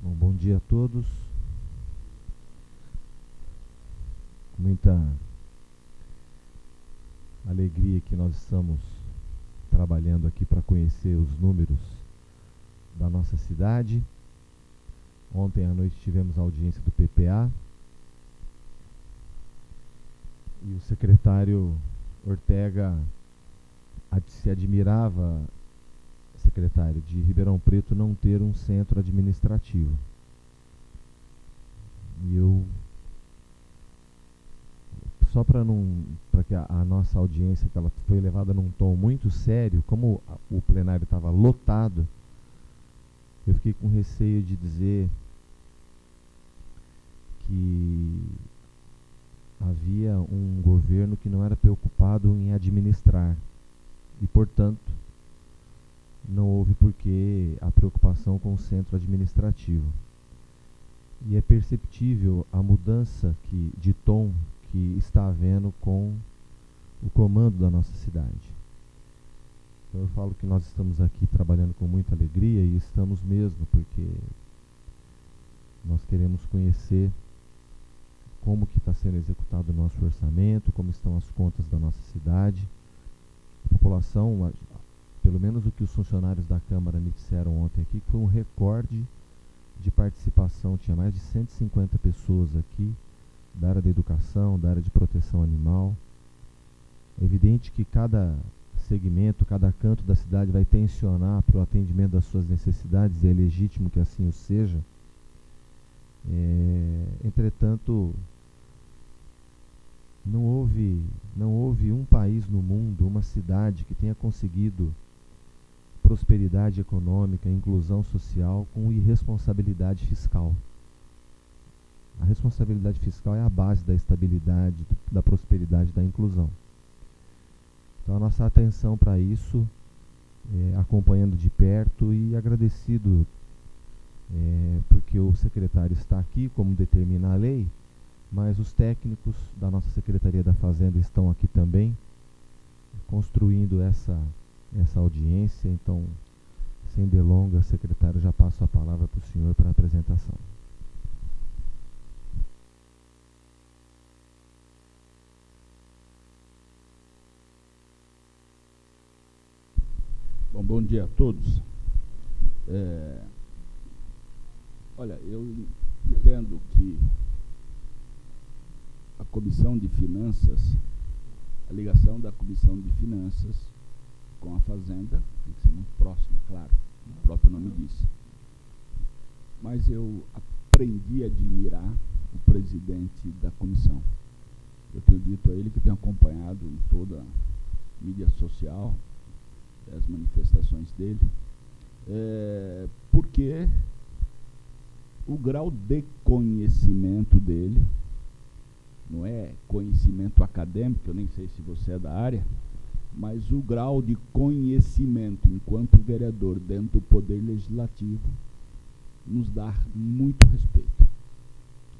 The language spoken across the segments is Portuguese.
Bom dia a todos. Com muita alegria que nós estamos trabalhando aqui para conhecer os números da nossa cidade. Ontem à noite tivemos a audiência do PPA e o secretário Ortega se admirava, secretário, de Ribeirão Preto não ter um centro administrativo. E eu, só para que a nossa audiência, que ela foi levada num tom muito sério, como o plenário estava lotado, eu fiquei com receio de dizer que havia um governo que não era preocupado em administrar e, portanto, não houve porquê a preocupação com o centro administrativo. E é perceptível a mudança de tom que está havendo com o comando da nossa cidade. Então eu falo que nós estamos aqui trabalhando com muita alegria, e estamos mesmo, porque nós queremos conhecer como que está sendo executado o nosso orçamento, como estão as contas da nossa cidade. A população, pelo menos o que os funcionários da Câmara me disseram ontem aqui, que foi um recorde de participação. Tinha mais de 150 pessoas aqui, da área da educação, da área de proteção animal. É evidente que cada segmento, cada canto da cidade vai tensionar para o atendimento das suas necessidades, e é legítimo que assim o seja. Entretanto, não houve um país no mundo, uma cidade que tenha conseguido prosperidade econômica, inclusão social com irresponsabilidade fiscal. A responsabilidade fiscal é a base da estabilidade, da prosperidade, da inclusão. Então a nossa atenção para isso, acompanhando de perto e agradecido porque o secretário está aqui, como determina a lei, mas os técnicos da nossa Secretaria da Fazenda estão aqui também, construindo essa audiência. Então, sem delongas, secretário, já passo a palavra para o senhor para a apresentação. Bom dia a todos. Olha, eu entendo que a Comissão de Finanças, a ligação da Comissão de Finanças com a Fazenda tem que ser muito próxima, claro, o próprio nome diz. Mas eu aprendi a admirar o presidente da comissão. Eu tenho dito a ele que tenho acompanhado em toda a mídia social as manifestações dele, porque o grau de conhecimento dele, não é conhecimento acadêmico, eu nem sei se você é da área, mas o grau de conhecimento enquanto vereador dentro do Poder Legislativo nos dá muito respeito.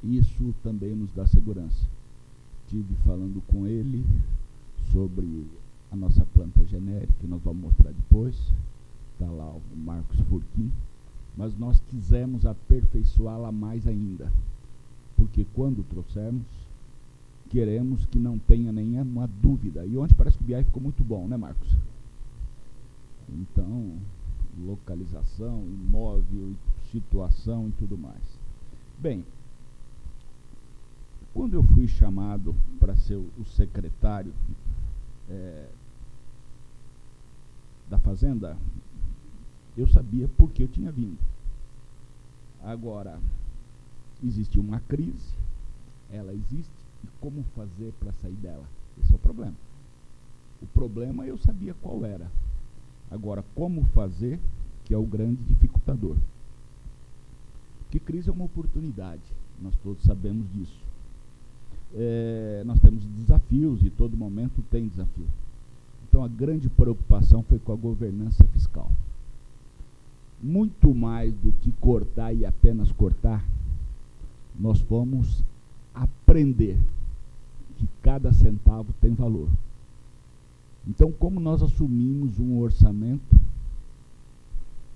Isso também nos dá segurança. Estive falando com ele sobre a nossa planta genérica, que nós vamos mostrar depois. Está lá o Marcos Furquim. Mas nós quisemos aperfeiçoá-la mais ainda, porque quando trouxermos, queremos que não tenha nenhuma dúvida. E ontem parece que o BI ficou muito bom, né, Marcos? Então, localização, imóvel, situação e tudo mais. Bem, quando eu fui chamado para ser o secretário da Fazenda, eu sabia por que eu tinha vindo. Agora, existe uma crise, ela existe, e como fazer para sair dela? Esse é o problema. O problema eu sabia qual era. Agora, como fazer, que é o grande dificultador. Porque crise é uma oportunidade, nós todos sabemos disso. Nós temos desafios, e todo momento tem desafio. Então a grande preocupação foi com a governança fiscal. Muito mais do que cortar e apenas cortar, nós fomos aprender que cada centavo tem valor. Então, como nós assumimos um orçamento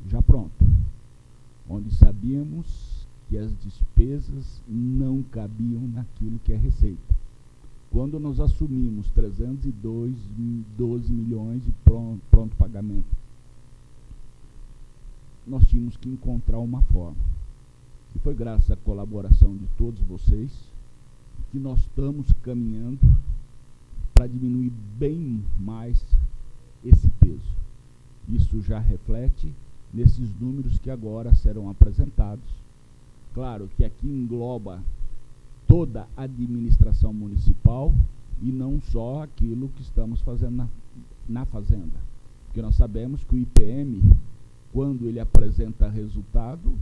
já pronto, onde sabíamos que as despesas não cabiam naquilo que é receita. Quando nós assumimos 312 milhões de pronto pagamento, nós tínhamos que encontrar uma forma. E foi graças à colaboração de todos vocês que nós estamos caminhando para diminuir bem mais esse peso. Isso já reflete nesses números que agora serão apresentados. Claro que aqui engloba toda a administração municipal e não só aquilo que estamos fazendo na fazenda. Porque nós sabemos que o IPM, quando ele apresenta resultado,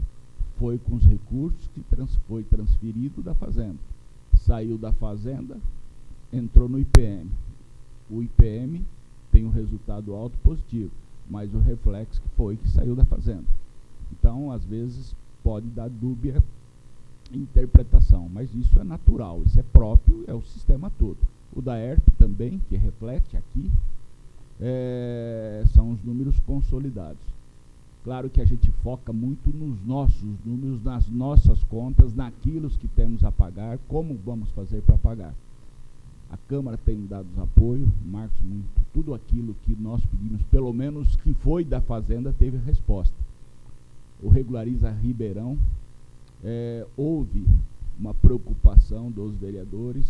foi com os recursos que foi transferido da fazenda. Saiu da fazenda, entrou no IPM. O IPM tem um resultado alto positivo, mas o reflexo que saiu da fazenda. Então, às vezes, pode dar dúbia interpretação, mas isso é natural, isso é próprio, é o sistema todo. O da ERP também, que reflete aqui, são os números consolidados. Claro que a gente foca muito nos nossos números, nas nossas contas, naquilo que temos a pagar, como vamos fazer para pagar. A Câmara tem dado apoio, Marcos, muito, tudo aquilo que nós pedimos, pelo menos que foi da Fazenda, teve resposta. O Regulariza Ribeirão, houve uma preocupação dos vereadores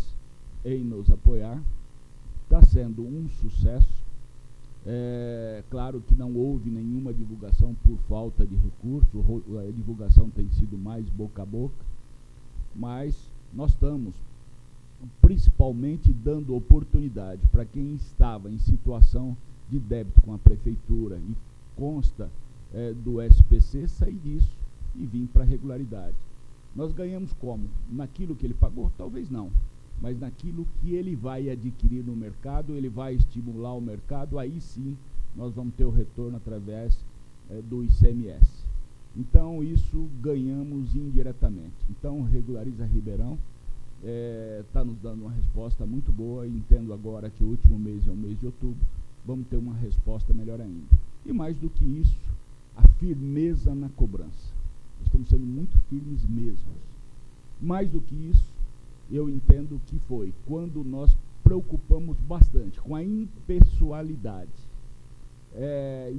em nos apoiar, está sendo um sucesso. Claro que não houve nenhuma divulgação por falta de recurso, a divulgação tem sido mais boca a boca, mas nós estamos principalmente dando oportunidade para quem estava em situação de débito com a prefeitura e consta do SPC sair disso e vir para a regularidade. Nós ganhamos como? Naquilo que ele pagou? Talvez não, mas naquilo que ele vai adquirir no mercado, ele vai estimular o mercado, aí sim nós vamos ter o retorno através do ICMS. Então, isso ganhamos indiretamente. Então, Regulariza Ribeirão está nos dando uma resposta muito boa, e entendo agora que o último mês é o mês de outubro, vamos ter uma resposta melhor ainda. E mais do que isso, a firmeza na cobrança. Estamos sendo muito firmes mesmo. Mais do que isso, eu entendo que foi quando nós preocupamos bastante com a impessoalidade.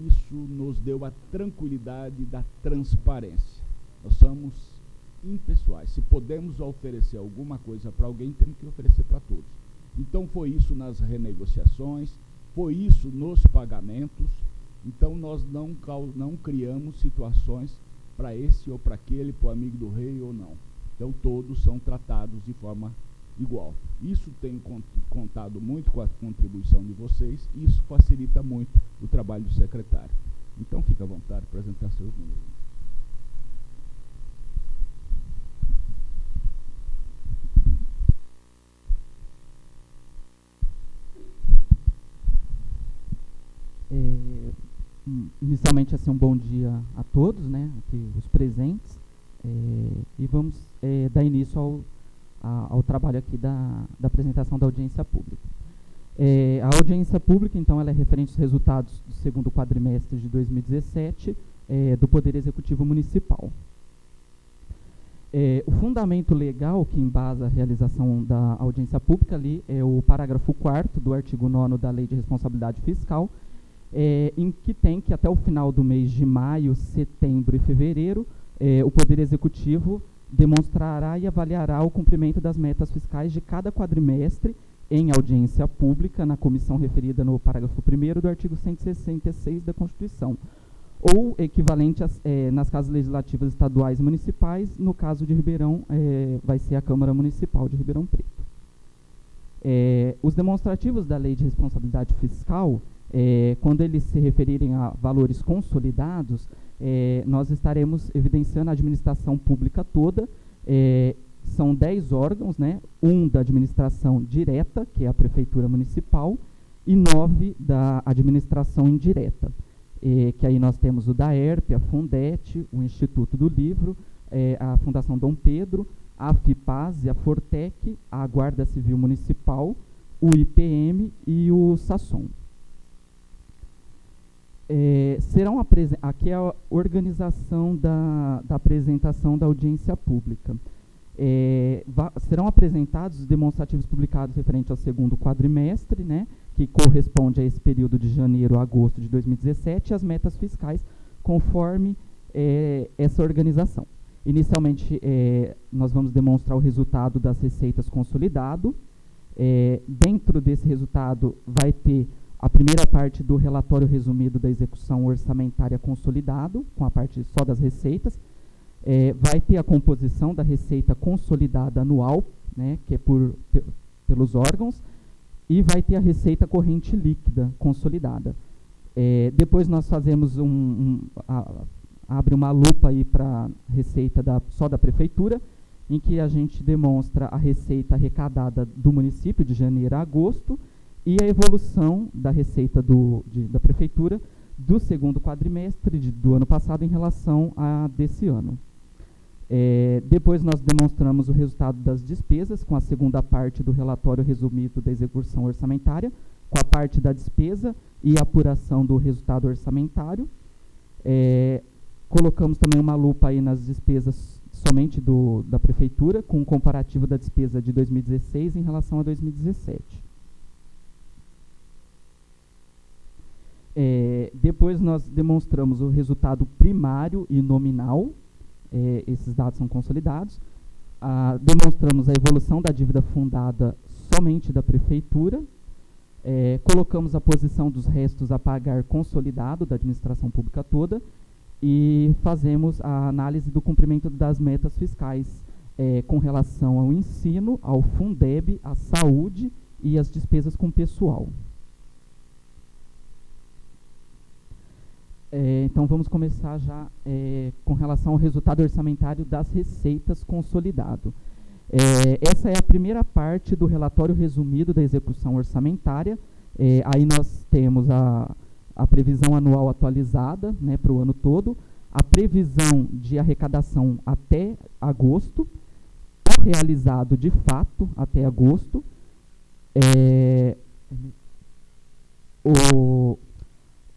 Isso nos deu a tranquilidade da transparência. Nós somos impessoais. Se podemos oferecer alguma coisa para alguém, temos que oferecer para todos. Então foi isso nas renegociações, foi isso nos pagamentos. Então nós não criamos situações para esse ou para aquele, para o amigo do rei ou não. Então todos são tratados de forma igual. Isso tem contado muito com a contribuição de vocês, e isso facilita muito o trabalho do secretário. Então fica à vontade para apresentar seus números. Inicialmente, assim, um bom dia a todos, né, aqui, os presentes, e vamos dar início ao trabalho aqui da apresentação da audiência pública. A audiência pública, então, ela é referente aos resultados do segundo quadrimestre de 2017 do Poder Executivo Municipal. O fundamento legal que embasa a realização da audiência pública ali é o parágrafo 4º do artigo 9º da Lei de Responsabilidade Fiscal, em que tem que até o final do mês de maio, setembro e fevereiro, o Poder Executivo demonstrará e avaliará o cumprimento das metas fiscais de cada quadrimestre em audiência pública na comissão referida no parágrafo 1º do artigo 166 da Constituição, ou equivalente nas casas legislativas estaduais e municipais. No caso de Ribeirão, vai ser a Câmara Municipal de Ribeirão Preto. Os demonstrativos da Lei de Responsabilidade Fiscal, quando eles se referirem a valores consolidados, nós estaremos evidenciando a administração pública toda. São 10 órgãos, né? Um da administração direta, que é a Prefeitura Municipal, e 9 da administração indireta, que aí nós temos o DAERP, a Fundete, o Instituto do Livro, a Fundação Dom Pedro, a FIPASE, a Fortec, a Guarda Civil Municipal, o IPM e o SASSOM. Aqui é a organização da apresentação da audiência pública. Serão apresentados os demonstrativos publicados referente ao segundo quadrimestre, né, que corresponde a esse período de janeiro a agosto de 2017, e as metas fiscais conforme essa organização. Inicialmente, nós vamos demonstrar o resultado das receitas consolidado. Dentro desse resultado, vai ter a primeira parte do relatório resumido da execução orçamentária consolidado, com a parte só das receitas. Vai ter a composição da receita consolidada anual, né, que é pelos órgãos, e vai ter a receita corrente líquida consolidada. Depois nós fazemos abre uma lupa aí para a receita só da prefeitura, em que a gente demonstra a receita arrecadada do município de janeiro a agosto e a evolução da receita da prefeitura do segundo quadrimestre do ano passado em relação a desse ano. Depois nós demonstramos o resultado das despesas com a segunda parte do relatório resumido da execução orçamentária, com a parte da despesa e a apuração do resultado orçamentário. Colocamos também uma lupa aí nas despesas somente da prefeitura, com um comparativo da despesa de 2016 em relação a 2017. Depois nós demonstramos o resultado primário e nominal, esses dados são consolidados. Demonstramos a evolução da dívida fundada somente da prefeitura. Colocamos a posição dos restos a pagar consolidado da administração pública toda e fazemos a análise do cumprimento das metas fiscais com relação ao ensino, ao Fundeb, à saúde e às despesas com pessoal. Então, vamos começar já com relação ao resultado orçamentário das receitas consolidado. Essa é a primeira parte do relatório resumido da execução orçamentária. Aí nós temos a previsão anual atualizada, né, para o ano todo, a previsão de arrecadação até agosto, o realizado de fato até agosto,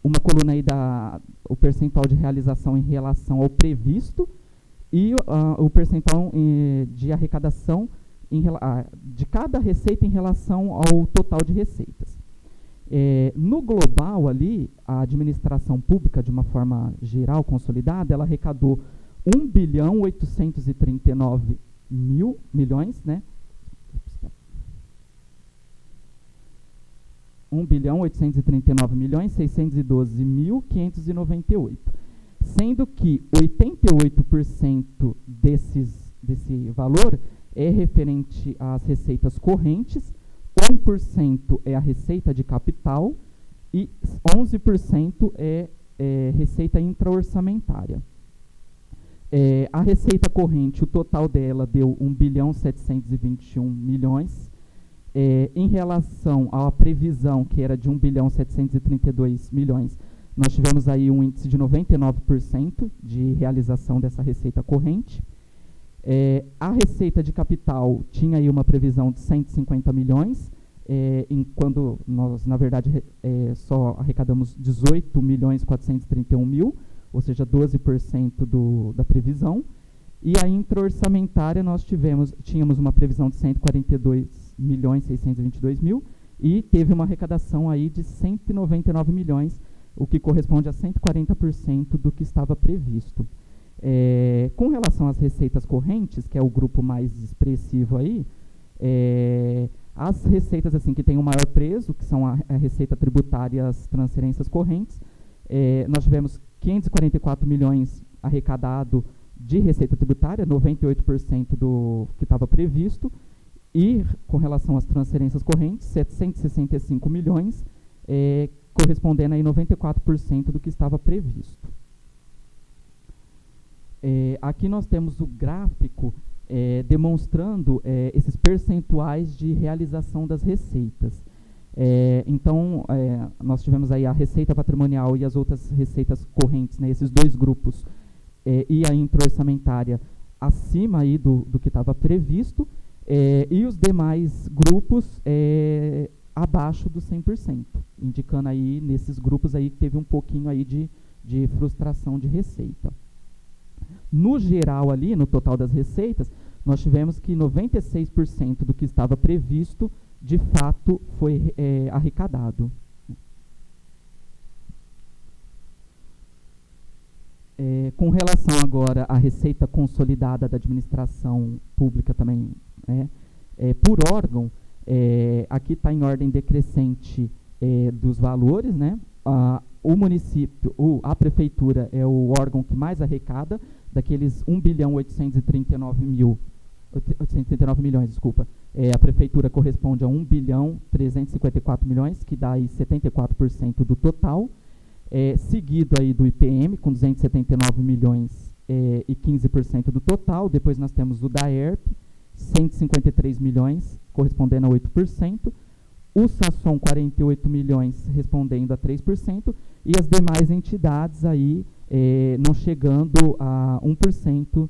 uma coluna aí o percentual de realização em relação ao previsto e o percentual de arrecadação de cada receita em relação ao total de receitas. No global ali, a administração pública, de uma forma geral, consolidada, ela arrecadou 1.839 milhões, né? 1.839.612.598, sendo que 88% desse valor é referente às receitas correntes, 1% é a receita de capital e 11% é receita intraorçamentária. A receita corrente, o total dela deu 1.721 milhões. Em relação à previsão, que era de 1.732 milhões, nós tivemos aí um índice de 99% de realização dessa receita corrente. A receita de capital tinha aí uma previsão de 150 milhões, quando nós, na verdade, só arrecadamos 18.431.000, ou seja, 12% da previsão. E a intraorçamentária nós tínhamos uma previsão de 142.622.000 e teve uma arrecadação aí de 199 milhões, o que corresponde a 140% do que estava previsto. Com relação às receitas correntes, que é o grupo mais expressivo aí, as receitas assim, que têm o maior peso, que são a receita tributária e as transferências correntes, nós tivemos 544 milhões arrecadado de receita tributária, 98% do que estava previsto, e com relação às transferências correntes, 765 milhões, correspondendo a 94% do que estava previsto. Aqui nós temos o gráfico demonstrando esses percentuais de realização das receitas. Então, nós tivemos aí a receita patrimonial e as outras receitas correntes, né, esses dois grupos, e a intraorçamentária acima aí do que estava previsto, e os demais grupos abaixo do 100%, indicando aí nesses grupos aí que teve um pouquinho aí de frustração de receita. No geral ali, no total das receitas, nós tivemos que 96% do que estava previsto, de fato, foi arrecadado. Com relação agora à receita consolidada da administração pública também, por órgão, aqui está em ordem decrescente dos valores, né? O município, a prefeitura é o órgão que mais arrecada, daqueles 839 milhões, desculpa. A prefeitura corresponde a 1.354 milhões, que dá aí 74% do total. Seguido aí do IPM, com 279 milhões e 15% do total. Depois nós temos o DAERP, 153 milhões, correspondendo a 8%. O SASSOM, 48 milhões, respondendo a 3%. E as demais entidades aí não chegando a 1%,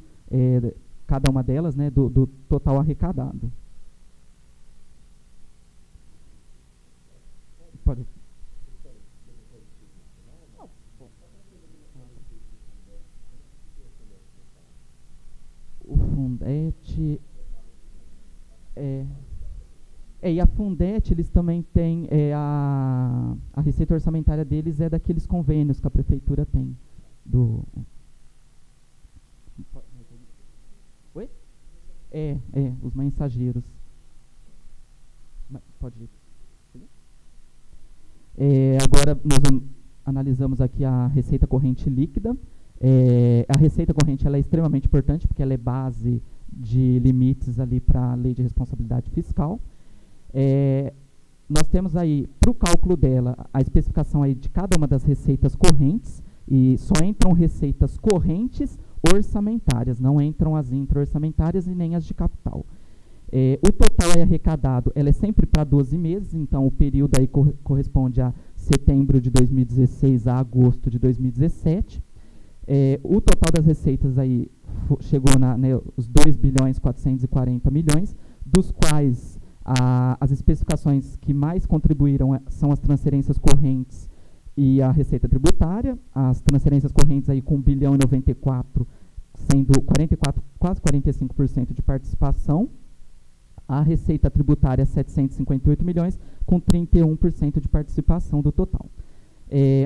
cada uma delas, né, do total arrecadado. Pode. O Fundete e a Fundete, eles também têm a receita orçamentária deles é daqueles convênios que a prefeitura tem Oi? Os mensageiros. Pode ir. Agora nós analisamos aqui a receita corrente líquida. A receita corrente ela é extremamente importante porque ela é base de limites ali para a lei de responsabilidade fiscal. Nós temos aí, para o cálculo dela, a especificação aí de cada uma das receitas correntes, e só entram receitas correntes orçamentárias, não entram as intra-orçamentárias e nem as de capital. O total é arrecadado, ela é sempre para 12 meses, então o período aí corresponde a setembro de 2016 a agosto de 2017. O total das receitas aí chegou os 2.440 bilhões, dos quais as especificações que mais contribuíram são as transferências correntes e a receita tributária. As transferências correntes aí com 1 bilhão e 94, sendo quase 45% de participação. A receita tributária 758 milhões, com 31% de participação do total.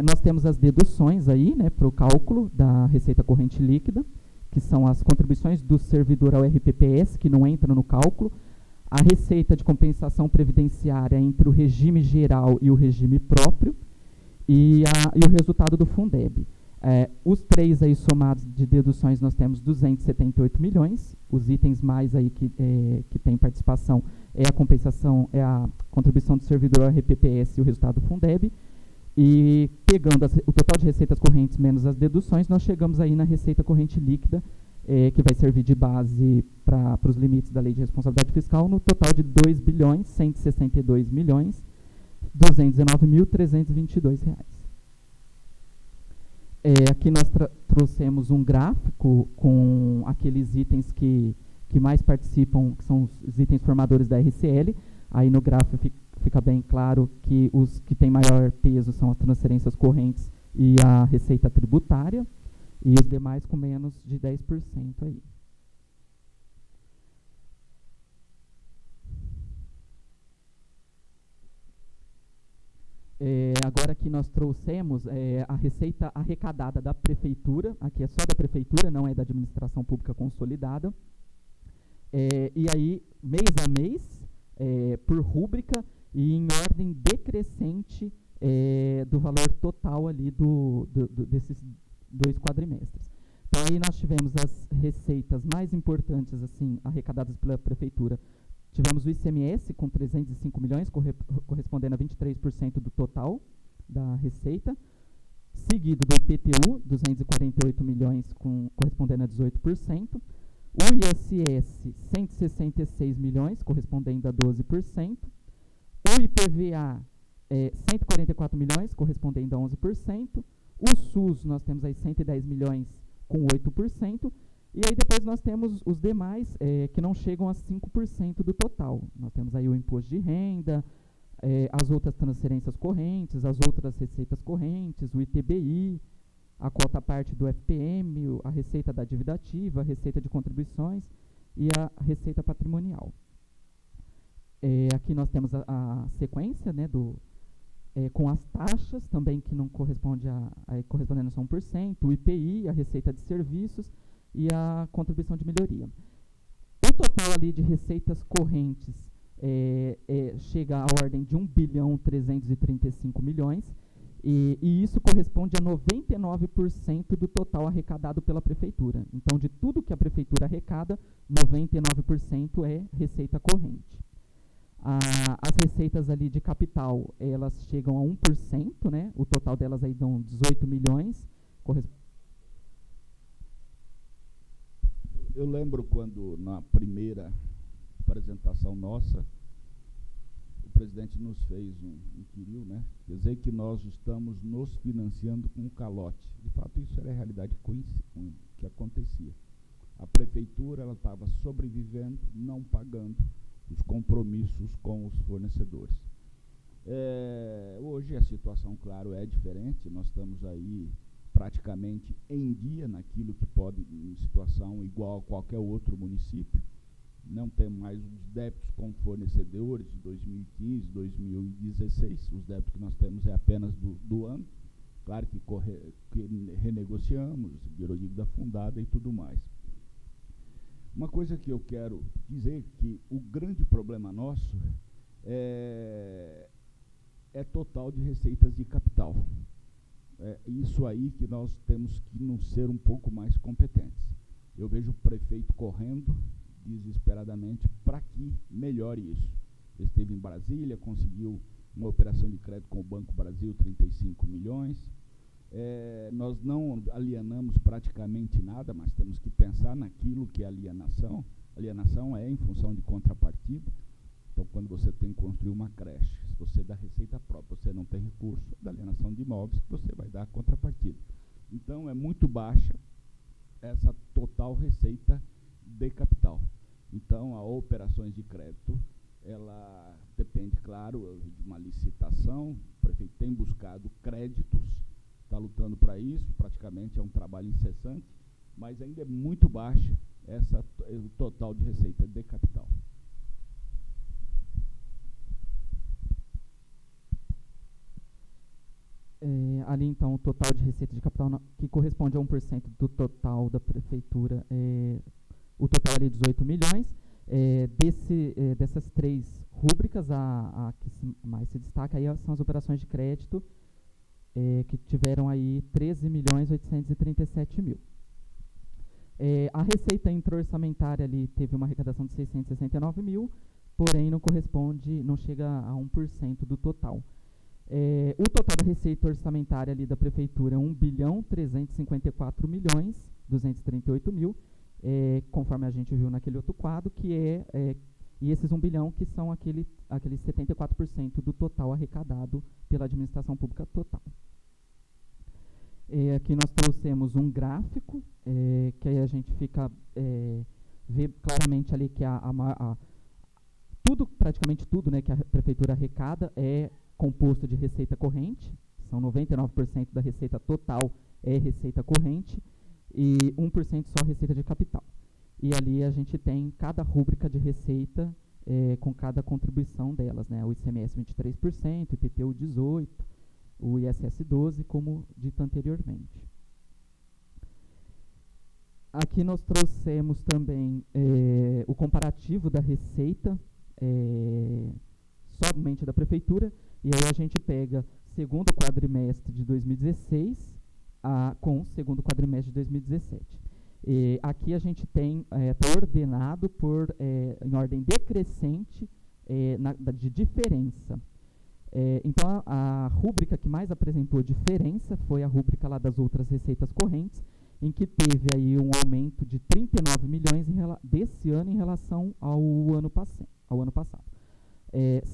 Nós temos as deduções aí, né, para o cálculo da receita corrente líquida, que são as contribuições do servidor ao RPPS, que não entram no cálculo, a receita de compensação previdenciária entre o regime geral e o regime próprio, e o resultado do Fundeb. Os três aí somados de deduções nós temos 278 milhões, os itens mais aí que tem participação é a compensação, é a contribuição do servidor ao RPPS e o resultado do Fundeb, e pegando o total de receitas correntes menos as deduções, nós chegamos aí na receita corrente líquida, que vai servir de base para os limites da lei de responsabilidade fiscal, no total de 2.162.219.322 reais. Aqui nós trouxemos um gráfico com aqueles itens que mais participam, que são os itens formadores da RCL. Aí no gráfico fica bem claro que os que têm maior peso são as transferências correntes e a receita tributária, e os demais com menos de 10% aí. Agora aqui nós trouxemos a receita arrecadada da prefeitura, aqui é só da prefeitura, não é da administração pública consolidada. E aí, mês a mês, por rúbrica e em ordem decrescente do valor total ali desses 2 quadrimestres. Então aí nós tivemos as receitas mais importantes assim arrecadadas pela prefeitura. Tivemos o ICMS com 305 milhões, correspondendo a 23% do total da receita, seguido do IPTU, 248 milhões, correspondendo a 18%, o ISS, 166 milhões, correspondendo a 12%, o IPVA, 144 milhões, correspondendo a 11%, o SUS, nós temos aí 110 milhões, com 8%, e aí depois nós temos os demais que não chegam a 5% do total. Nós temos aí o imposto de renda, as outras transferências correntes, as outras receitas correntes, o ITBI, a quota parte do FPM, a receita da dívida ativa, a receita de contribuições e a receita patrimonial. Aqui nós temos a sequência, né, com as taxas também que não corresponde correspondendo a 1%, o IPI, a receita de serviços e a contribuição de melhoria. O total ali de receitas correntes chega à ordem de 1.335 bilhões e isso corresponde a 99% do total arrecadado pela prefeitura. Então, de tudo que a prefeitura arrecada, 99% é receita corrente. As receitas ali de capital, elas chegam a 1%, né? O total delas aí dão 18 milhões. Eu lembro quando, na primeira apresentação nossa, o presidente nos fez inquiriu, né? Quer dizer que nós estamos nos financiando com um calote. De fato, isso era a realidade que acontecia. A prefeitura estava sobrevivendo, não pagando os compromissos com os fornecedores. Hoje a situação, claro, é diferente. Nós estamos aí praticamente em dia naquilo que pode, em situação igual a qualquer outro município. Não temos mais os débitos com fornecedores de 2015, 2016. Os débitos que nós temos é apenas do ano. Claro que renegociamos, virou dívida fundada e tudo mais. Uma coisa que eu quero dizer que o grande problema nosso é total de receitas de capital. Isso aí que nós temos que nos ser um pouco mais competentes. Eu vejo o prefeito correndo desesperadamente para que melhore isso. Ele esteve em Brasília, conseguiu uma operação de crédito com o Banco Brasil, 35 milhões. Nós não alienamos praticamente nada, mas temos que pensar naquilo que é alienação. Alienação é em função de contrapartida. Então, quando você tem que construir uma creche, se você dá receita própria, você não tem recurso, da alienação de imóveis, você vai dar contrapartida. Então, é muito baixa essa total receita de capital. Então, as operações de crédito, ela depende, claro, de uma licitação. O prefeito tem buscado créditos, está lutando para isso, praticamente é um trabalho incessante, mas ainda é muito baixa o total de receita de capital. Ali, então, o total de receita de capital, que corresponde a 1% do total da prefeitura, o total ali é 18 milhões. Dessas três rúbricas, a que mais se destaca aí são as operações de crédito, que tiveram aí 13.837.000. A receita intra-orçamentária ali teve uma arrecadação de 669 mil, porém não chega a 1% do total. O total da receita orçamentária ali da prefeitura é 1.354.238.000, conforme a gente viu naquele outro quadro, e esses 1 bilhão que são aqueles 74% do total arrecadado pela administração pública total. Aqui nós trouxemos um gráfico, que aí a gente vê claramente ali que praticamente tudo, né, que a prefeitura arrecada é composto de receita corrente, são 99% da receita total é receita corrente e 1% só receita de capital. E ali a gente tem cada rúbrica de receita com cada contribuição delas, né? O ICMS 23%, o IPTU 18%, o ISS 12%, como dito anteriormente. Aqui nós trouxemos também o comparativo da receita somente da prefeitura, e aí a gente pega segundo quadrimestre de 2016 com o segundo quadrimestre de 2017. Aqui a gente tem, está ordenado em ordem decrescente de diferença. Então, a rúbrica que mais apresentou diferença foi a rúbrica lá das outras receitas correntes, em que teve aí um aumento de 39 milhões desse ano em relação ao ano passado.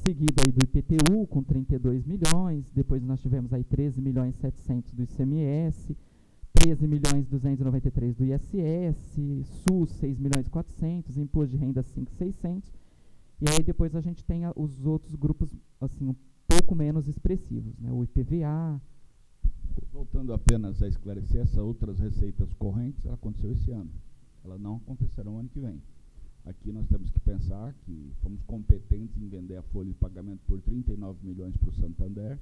Seguido aí do IPTU com 32 milhões, depois nós tivemos aí 13 milhões 700 do ICMS, 13 milhões 293 do ISS, SUS 6 milhões 400, Imposto de Renda 5.600 E aí depois a gente tem os outros grupos assim um pouco menos expressivos, né? O IPVA. Voltando apenas a esclarecer, essas outras receitas correntes, ela aconteceu esse ano. Elas não acontecerão ano que vem. Aqui nós temos que pensar que fomos competentes em vender a folha de pagamento por 39 milhões para o Santander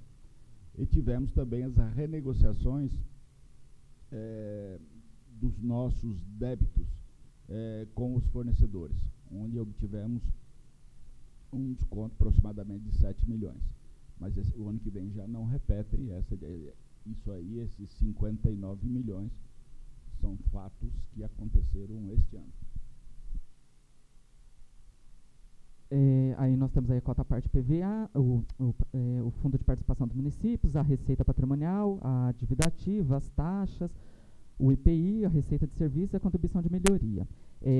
e tivemos também as renegociações dos nossos débitos com os fornecedores, onde obtivemos um desconto aproximadamente de 7 milhões. Mas o ano que vem já não repetem isso aí, esses 59 milhões são fatos que aconteceram este ano. Aí nós temos aí a cota parte PVA, o Fundo de Participação dos Municípios, a Receita Patrimonial, a dívida ativa, as taxas, o IPI, a Receita de Serviço e a Contribuição de Melhoria.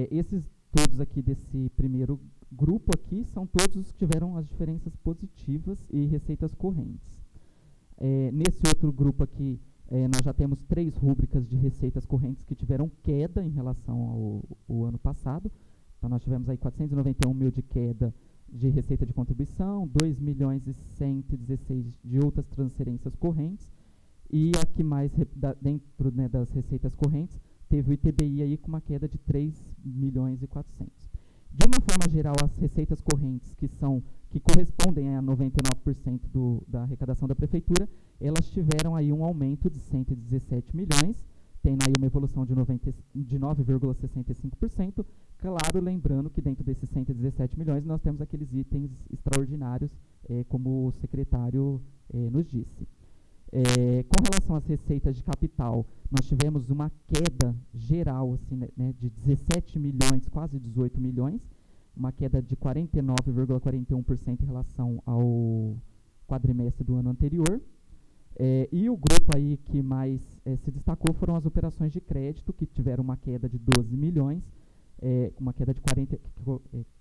Esses todos aqui desse primeiro grupo aqui são todos os que tiveram as diferenças positivas e receitas correntes. Nesse outro grupo aqui, nós já temos 3 rúbricas de receitas correntes que tiveram queda em relação ao ano passado. Então, nós tivemos aí 491 mil de queda de receita de contribuição, 2 milhões e 116 de outras transferências correntes, e a que mais, dentro, né, das receitas correntes, teve o ITBI aí com uma queda de 3 milhões e 400. De uma forma geral, as receitas correntes que correspondem a 99% da arrecadação da prefeitura, elas tiveram aí um aumento de 117 milhões, tendo aí uma evolução de 9,65%. Claro, lembrando que dentro desses 117 milhões nós temos aqueles itens extraordinários, como o secretário nos disse. Com relação às receitas de capital, nós tivemos uma queda geral assim, né, de 17 milhões, quase 18 milhões, uma queda de 49,41% em relação ao quadrimestre do ano anterior. E o grupo aí que mais se destacou foram as operações de crédito, que tiveram uma queda de 12 milhões, uma queda de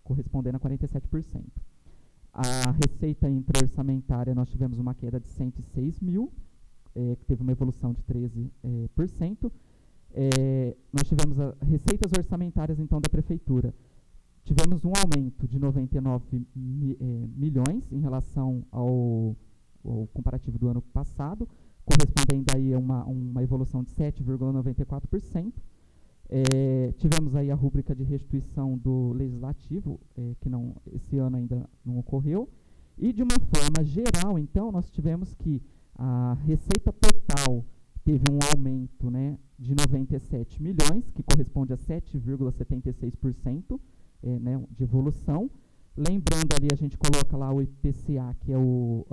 correspondendo a 47%. A receita intra-orçamentária, nós tivemos uma queda de 106 mil, que teve uma evolução de 13%. Nós tivemos as receitas orçamentárias, então, da prefeitura. Tivemos um aumento de 99 milhões em relação ao comparativo do ano passado, correspondendo aí a uma evolução de 7,94%. Tivemos aí a rúbrica de restituição do legislativo, que esse ano ainda não ocorreu. E, de uma forma geral, então, nós tivemos que a receita total teve um aumento, né, de 97 milhões, que corresponde a 7,76%, né, de evolução. Lembrando ali, a gente coloca lá o IPCA, que é o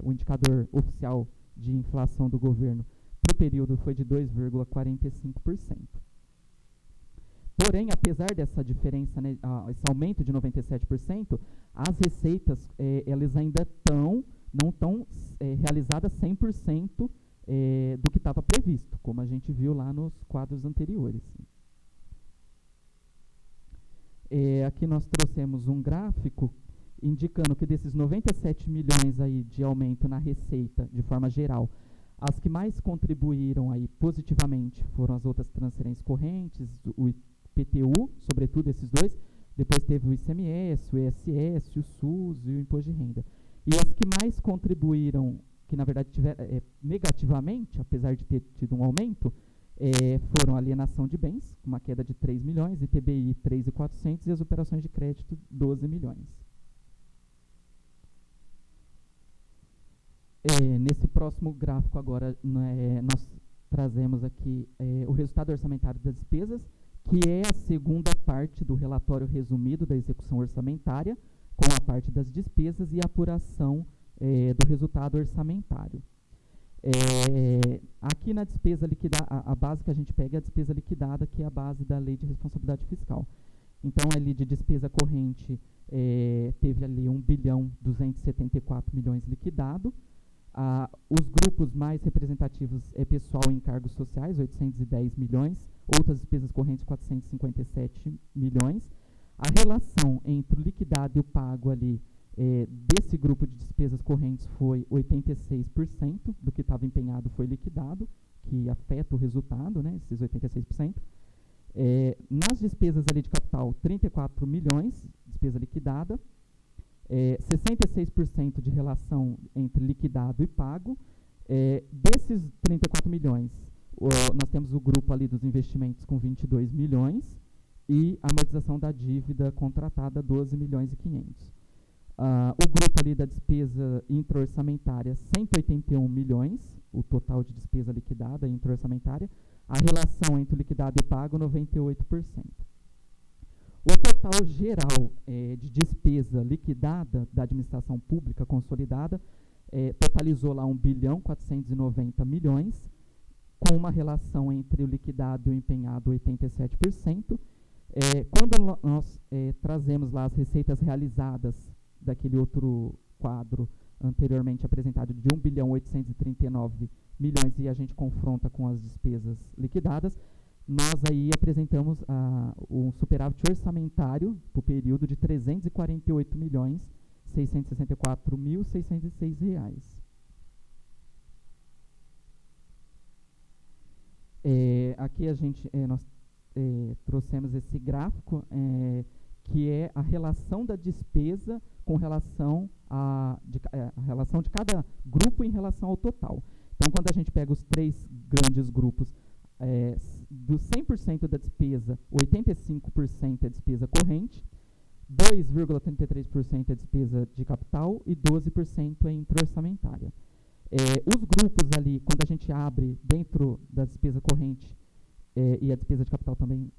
indicador oficial de inflação do governo, para o período foi de 2,45%. Porém, apesar dessa diferença, né, esse aumento de 97%, as receitas elas ainda não estão realizadas 100% do que estava previsto, como a gente viu lá nos quadros anteriores. Aqui nós trouxemos um gráfico indicando que desses 97 milhões aí de aumento na receita, de forma geral, as que mais contribuíram aí positivamente foram as outras transferências correntes, o IPTU, sobretudo esses dois, depois teve o ICMS, o ISS, o SUS e o Imposto de Renda. E as que mais contribuíram, que na verdade tiveram negativamente, apesar de ter tido um aumento, foram a alienação de bens, uma queda de 3 milhões, ITBI 3.400 e as operações de crédito 12 milhões. Nesse próximo gráfico agora, nós trazemos aqui o resultado orçamentário das despesas, que é a segunda parte do relatório resumido da execução orçamentária, com a parte das despesas e a apuração do resultado orçamentário. Aqui na despesa liquidada, a base que a gente pega é a despesa liquidada, que é a base da Lei de Responsabilidade Fiscal. Então, ali de despesa corrente, teve ali 1.274 bilhões liquidado. Os grupos mais representativos é pessoal em cargos sociais, 810 milhões, outras despesas correntes, 457 milhões. A relação entre o liquidado e o pago ali, desse grupo de despesas correntes foi 86% do que estava empenhado foi liquidado, que afeta o resultado, né, esses 86%. Nas despesas ali de capital, 34 milhões, despesa liquidada. 66% de relação entre liquidado e pago. Desses 34 milhões, nós temos o grupo ali dos investimentos com 22 milhões e a amortização da dívida contratada 12 milhões e 500. O grupo ali da despesa intra-orçamentária, 181 milhões, o total de despesa liquidada intra-orçamentária. A relação entre o liquidado e pago, 98%. O total geral de despesa liquidada da administração pública consolidada totalizou lá 1.490 bilhões, com uma relação entre o liquidado e o empenhado 87%. Quando nós trazemos lá as receitas realizadas daquele outro quadro anteriormente apresentado de 1.839 bilhões e a gente confronta com as despesas liquidadas, nós aí apresentamos um superávit orçamentário para o período de 348.664.606 reais. Aqui nós trouxemos esse gráfico que é a relação da despesa com relação a relação de cada grupo em relação ao total. Então, quando a gente pega os três grandes grupos, do 100% da despesa, 85% é despesa corrente, 2,33% é despesa de capital e 12% é intra-orçamentária. Os grupos ali, quando a gente abre dentro da despesa corrente e a despesa de capital também,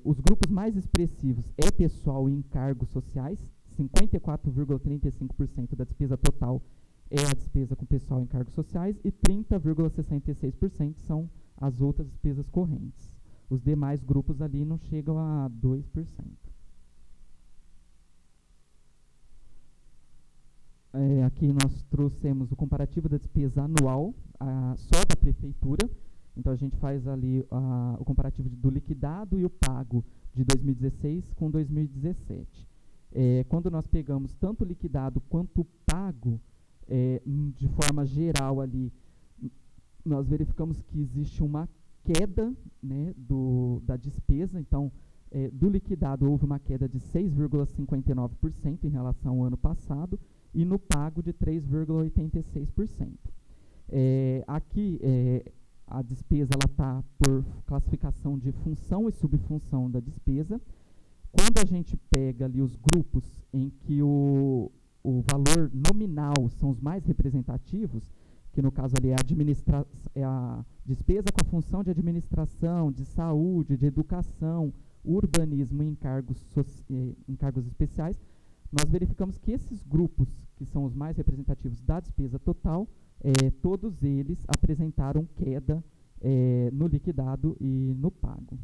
os grupos mais expressivos é pessoal e encargos sociais, 54,35% da despesa total é a despesa com pessoal e encargos sociais e 30,66% são as outras despesas correntes. Os demais grupos ali não chegam a 2%. Aqui nós trouxemos o comparativo da despesa anual só da prefeitura. Então, a gente faz ali o comparativo do liquidado e o pago de 2016 com 2017. Quando nós pegamos tanto o liquidado quanto o pago, de forma geral ali, nós verificamos que existe uma queda, né, da despesa. Então, do liquidado houve uma queda de 6,59% em relação ao ano passado e no pago de 3,86%. Aqui, a despesa está por classificação de função e subfunção da despesa. Quando a gente pega ali os grupos em que o valor nominal são os mais representativos, que no caso ali é a despesa com a função de administração, de saúde, de educação, urbanismo e encargos especiais, nós verificamos que esses grupos, que são os mais representativos da despesa total, todos eles apresentaram queda no liquidado e no pago.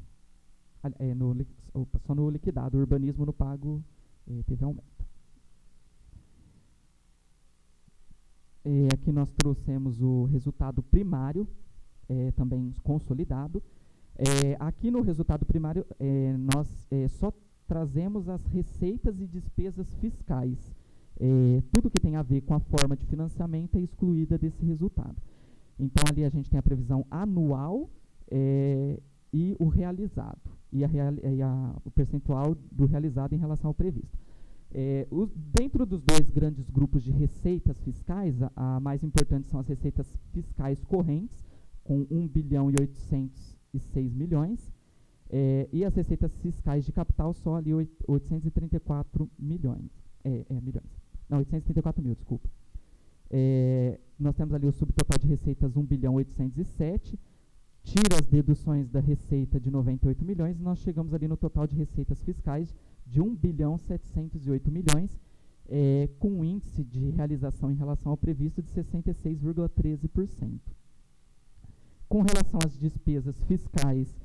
Só no liquidado, o urbanismo no pago teve aumento. Aqui nós trouxemos o resultado primário, também consolidado. Aqui no resultado primário, nós só trazemos as receitas e despesas fiscais. Tudo que tem a ver com a forma de financiamento é excluída desse resultado. Então, ali a gente tem a previsão anual e o realizado, e o percentual do realizado em relação ao previsto. Dentro dos dois grandes grupos de receitas fiscais, a mais importante são as receitas fiscais correntes, com 1.806 bilhões, e as receitas fiscais de capital só ali 834 milhões. 834 mil, desculpa. Nós temos ali o subtotal de receitas 1.807, tira as deduções da receita de 98 milhões, e nós chegamos ali no total de receitas fiscais de 1.708 milhões, com um índice de realização em relação ao previsto de 66,13%. Com relação às despesas fiscais,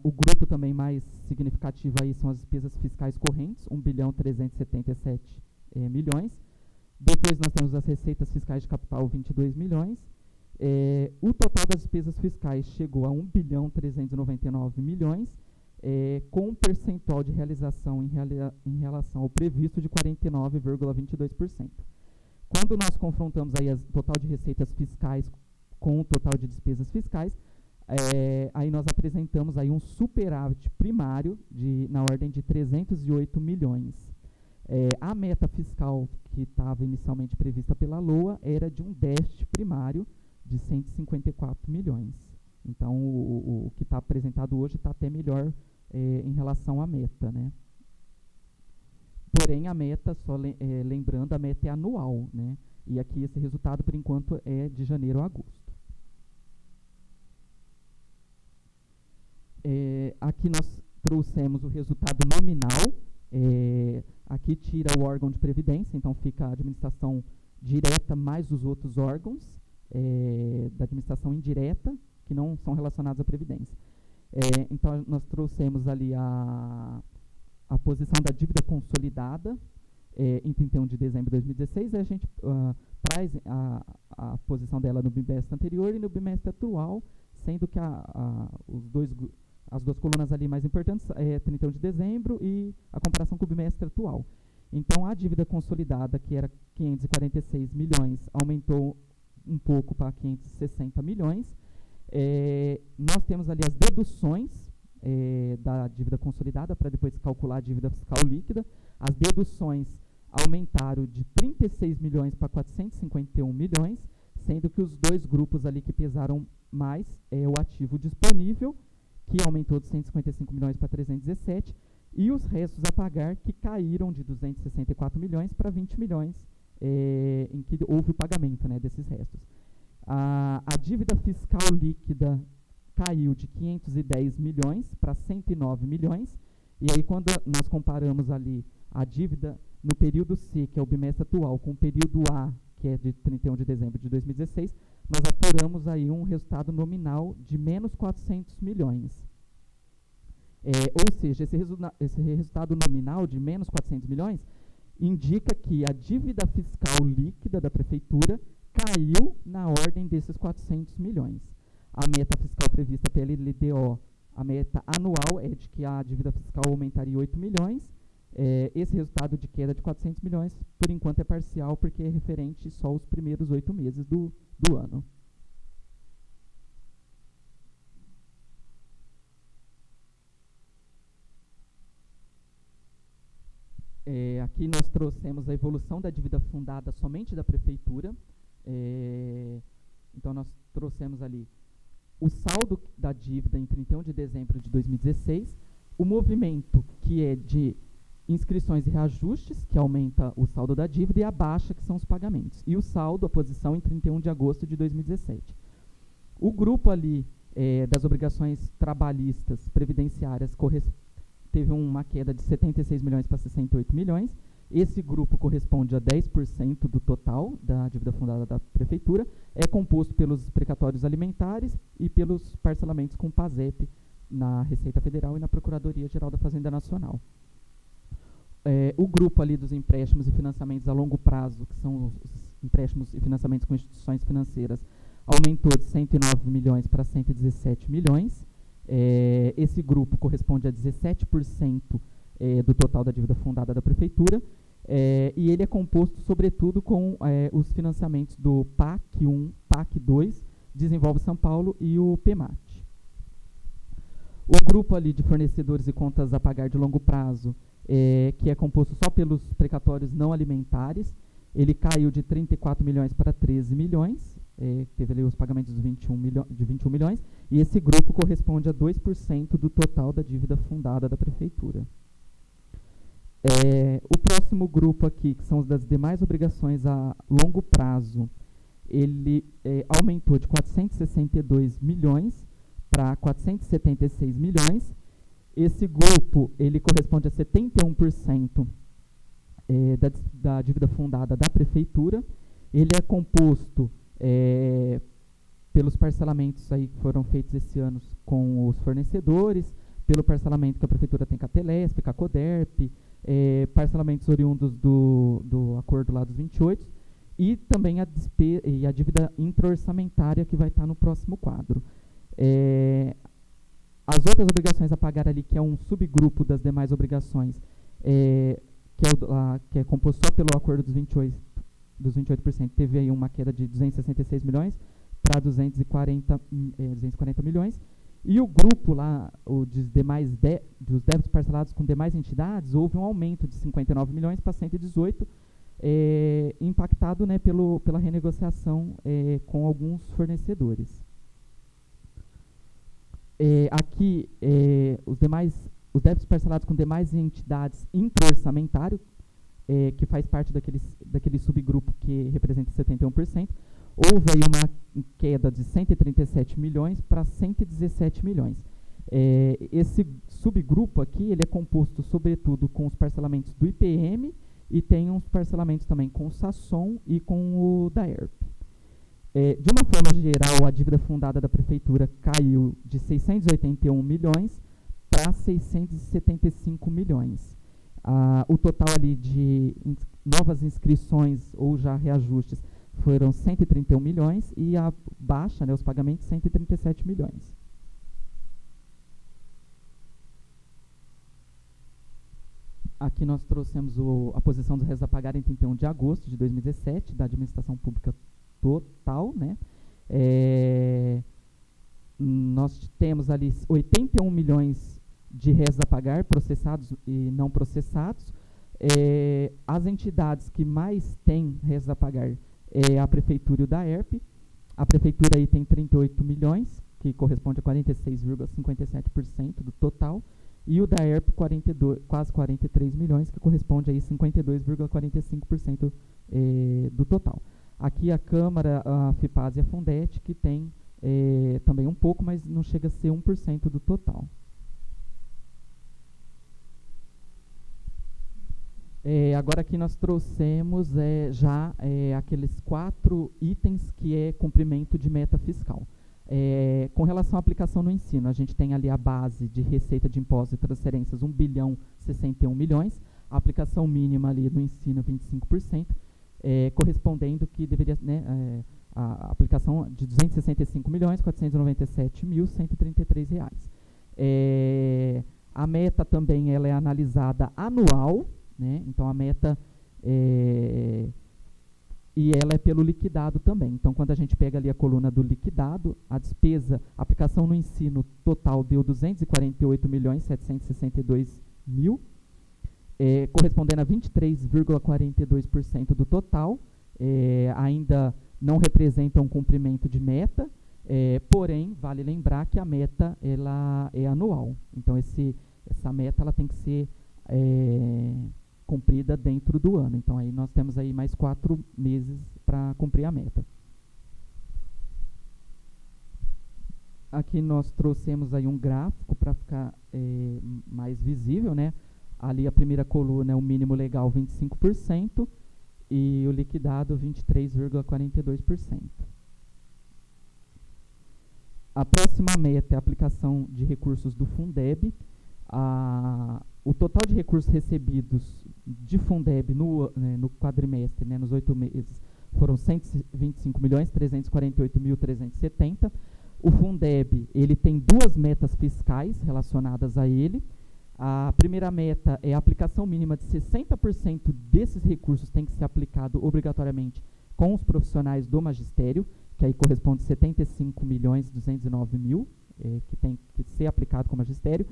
o grupo também mais significativo aí são as despesas fiscais correntes, 1.377 milhões. Depois nós temos as receitas fiscais de capital, 22 milhões. O total das despesas fiscais chegou a 1.399 milhões, com um percentual de realização em relação ao previsto de 49,22%. Quando nós confrontamos aí o total de receitas fiscais com o total de despesas fiscais, aí nós apresentamos aí um superávit primário na ordem de 308 milhões. A meta fiscal que estava inicialmente prevista pela LOA era de um déficit primário de 154 milhões. Então, o que está apresentado hoje está até melhor em relação à meta, né? Porém, a meta, lembrando, a meta é anual, né? E aqui esse resultado, por enquanto, é de janeiro a agosto. Aqui nós trouxemos o resultado nominal. Aqui tira o órgão de previdência, então fica a administração direta mais os outros órgãos da administração indireta, que não são relacionados à previdência. Então, nós trouxemos ali a posição da dívida consolidada em 31 de dezembro de 2016, e a gente traz a posição dela no bimestre anterior e no bimestre atual, sendo que as duas colunas ali mais importantes é 31 de dezembro e a comparação com o bimestre atual. Então, a dívida consolidada, que era 546 milhões, aumentou um pouco para 560 milhões. Nós temos ali as deduções da dívida consolidada para depois calcular a dívida fiscal líquida. As deduções aumentaram de 36 milhões para 451 milhões, sendo que os dois grupos ali que pesaram mais é o ativo disponível, que aumentou de 155 milhões para 317, e os restos a pagar, que caíram de 264 milhões para 20 milhões, em que houve o pagamento, né, desses restos. A dívida fiscal líquida caiu de 510 milhões para 109 milhões, e aí quando nós comparamos ali a dívida no período C, que é o bimestre atual, com o período A, que é de 31 de dezembro de 2016, nós apuramos aí um resultado nominal de menos 400 milhões. Ou seja, esse resultado nominal de menos 400 milhões indica que a dívida fiscal líquida da prefeitura caiu na ordem desses 400 milhões. A meta fiscal prevista pela LDO, a meta anual é de que a dívida fiscal aumentaria 8 milhões. Esse resultado de queda de 400 milhões, por enquanto, é parcial, porque é referente só aos primeiros 8 meses do ano. Aqui nós trouxemos a evolução da dívida fundada somente da prefeitura. Então, nós trouxemos ali o saldo da dívida em 31 de dezembro de 2016, o movimento que é de inscrições e reajustes, que aumenta o saldo da dívida, e a baixa, que são os pagamentos. E o saldo, a posição em 31 de agosto de 2017. O grupo ali das obrigações trabalhistas previdenciárias teve uma queda de 76 milhões para 68 milhões. Esse grupo corresponde a 10% do total da dívida fundada da prefeitura. É composto pelos precatórios alimentares e pelos parcelamentos com PASEP na Receita Federal e na Procuradoria-Geral da Fazenda Nacional. O grupo ali dos empréstimos e financiamentos a longo prazo, que são os empréstimos e financiamentos com instituições financeiras, aumentou de 109 milhões para 117 milhões. Esse grupo corresponde a 17% do total da dívida fundada da prefeitura, e ele é composto, sobretudo, com os financiamentos do PAC 1, PAC 2, Desenvolve São Paulo e o PEMAT. O grupo ali de fornecedores e contas a pagar de longo prazo, que é composto só pelos precatórios não alimentares, ele caiu de 34 milhões para 13 milhões, teve ali os pagamentos de 21 milhões, e esse grupo corresponde a 2% do total da dívida fundada da prefeitura. O próximo grupo aqui, que são os das demais obrigações a longo prazo, ele aumentou de 462 milhões para 476 milhões. Esse grupo ele corresponde a 71% da dívida fundada da prefeitura. Ele é composto pelos parcelamentos aí que foram feitos esse ano com os fornecedores, pelo parcelamento que a prefeitura tem com a Telesp, com a Coderp, parcelamentos oriundos do acordo lá dos 28, e também a dívida intra-orçamentária, que vai estar no próximo quadro. As outras obrigações a pagar ali, que é um subgrupo das demais obrigações, que é composto só pelo acordo dos 28%, teve aí uma queda de 266 milhões para 240 milhões. E o grupo lá, dos débitos parcelados com demais entidades, houve um aumento de 59 milhões para 118, impactado, né, pela renegociação com alguns fornecedores. Aqui, os débitos parcelados com demais entidades intra-orçamentário, que faz parte daquele subgrupo que representa 71%, houve aí uma queda de 137 milhões para 117 milhões. Esse subgrupo aqui, ele é composto sobretudo com os parcelamentos do IPM e tem uns parcelamentos também com o Sasson e com o DAERP. De uma forma geral, a dívida fundada da Prefeitura caiu de 681 milhões para 675 milhões. O total ali de novas inscrições ou já reajustes foram 131 milhões e a baixa, né, os pagamentos, 137 milhões. Aqui nós trouxemos a posição dos réis a pagar em 31 de agosto de 2017, da administração pública total, né? Nós temos ali 81 milhões de réis a pagar, processados e não processados. As entidades que mais têm réis a pagar é a Prefeitura e o DAERP. A Prefeitura aí tem 38 milhões, que corresponde a 46,57% do total, e o DAERP quase 43 milhões, que corresponde a 52,45% do total. Aqui a Câmara, a FIPAS e a Fundete, que tem também um pouco, mas não chega a ser 1% do total. Agora aqui nós trouxemos já aqueles 4 itens que é cumprimento de meta fiscal. Com relação à aplicação no ensino, a gente tem ali a base de receita de impostos e transferências, 1.061 milhões, a aplicação mínima ali do ensino, 25%, correspondendo que deveria, né, a aplicação de 265.497.133 reais. A meta também ela é analisada anual, né? Então a meta e ela é pelo liquidado também. Então, quando a gente pega ali a coluna do liquidado, a despesa, a aplicação no ensino total deu 248.762.000, correspondendo a 23,42% do total. Ainda não representa um cumprimento de meta, porém, vale lembrar que a meta ela é anual. Então, essa meta ela tem que ser cumprida dentro do ano. Então, aí nós temos aí mais 4 meses para cumprir a meta. Aqui nós trouxemos aí um gráfico para ficar mais visível, né? Ali a primeira coluna é o mínimo legal 25% e o liquidado 23,42%. A próxima meta é a aplicação de recursos do Fundeb. O total de recursos recebidos de Fundeb no quadrimestre, né, nos 8 meses, foram 125.348.370. O Fundeb ele tem 2 metas fiscais relacionadas a ele. A primeira meta é a aplicação mínima de 60% desses recursos tem que ser aplicado obrigatoriamente com os profissionais do magistério, que aí corresponde a 75.209.000, que tem que ser aplicado com o magistério.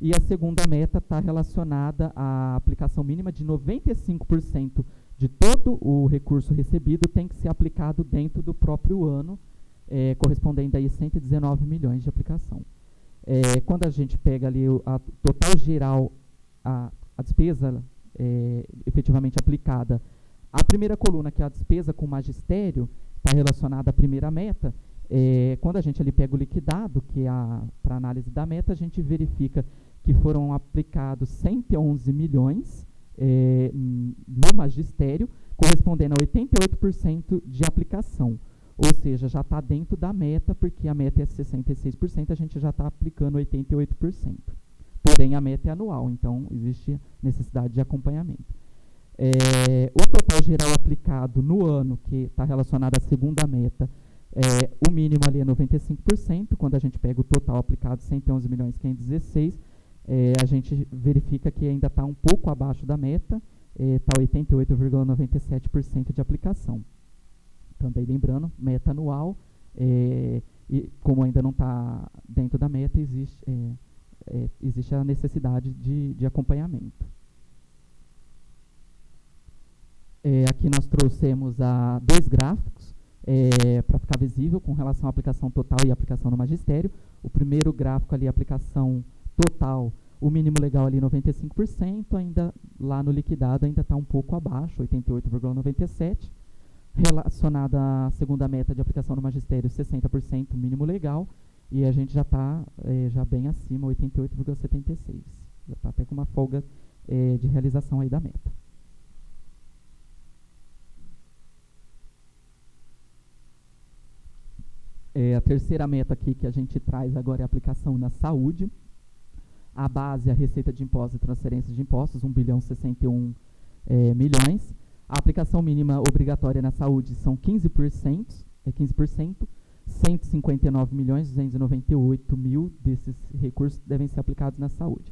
E a segunda meta está relacionada à aplicação mínima de 95% de todo o recurso recebido tem que ser aplicado dentro do próprio ano, correspondendo a 119 milhões de aplicação. Quando a gente pega ali a total geral, a despesa efetivamente aplicada, a primeira coluna, que é a despesa com magistério, está relacionada à primeira meta. Quando a gente ali pega o liquidado, que é para análise da meta, a gente verifica que foram aplicados 111 milhões no magistério, correspondendo a 88% de aplicação. Ou seja, já está dentro da meta, porque a meta é 66%, a gente já está aplicando 88%. Porém, a meta é anual, então existe necessidade de acompanhamento. O total geral aplicado no ano, que está relacionado à segunda meta, o mínimo ali é 95%, quando a gente pega o total aplicado, 111.516, a gente verifica que ainda está um pouco abaixo da meta, está 88,97% de aplicação. Também lembrando, meta anual, e como ainda não está dentro da meta, existe a necessidade de acompanhamento. Aqui nós trouxemos dois gráficos para ficar visível com relação à aplicação total e aplicação no magistério. O primeiro gráfico ali, aplicação total, o mínimo legal ali 95%, ainda lá no liquidado ainda está um pouco abaixo, 88,97%. Relacionada à segunda meta de aplicação no magistério, 60% mínimo legal, e a gente já está já bem acima, 88,76%. Já está até com uma folga de realização aí da meta. A terceira meta aqui que a gente traz agora é a aplicação na saúde. A base é a receita de impostos e transferências de impostos, 1.061 milhões. A aplicação mínima obrigatória na saúde são 15%, 159.298.000 desses recursos devem ser aplicados na saúde.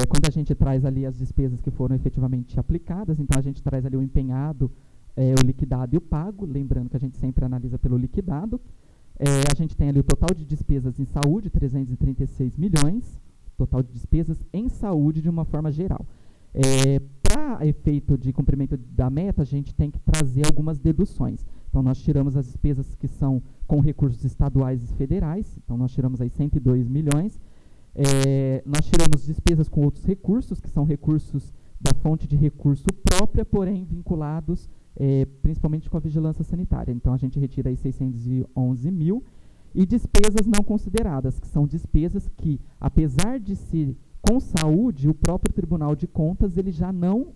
Quando a gente traz ali as despesas que foram efetivamente aplicadas, então a gente traz ali o empenhado, o liquidado e o pago, lembrando que a gente sempre analisa pelo liquidado. A gente tem ali o total de despesas em saúde, 336 milhões, total de despesas em saúde de uma forma geral. Para efeito de cumprimento da meta, a gente tem que trazer algumas deduções. Então, nós tiramos as despesas que são com recursos estaduais e federais, então nós tiramos aí 102 milhões. Nós tiramos despesas com outros recursos, que são recursos da fonte de recurso própria, porém vinculados principalmente com a vigilância sanitária. Então, a gente retira aí 611 mil. E despesas não consideradas, que são despesas que, apesar de ser com saúde, o próprio Tribunal de Contas ele já não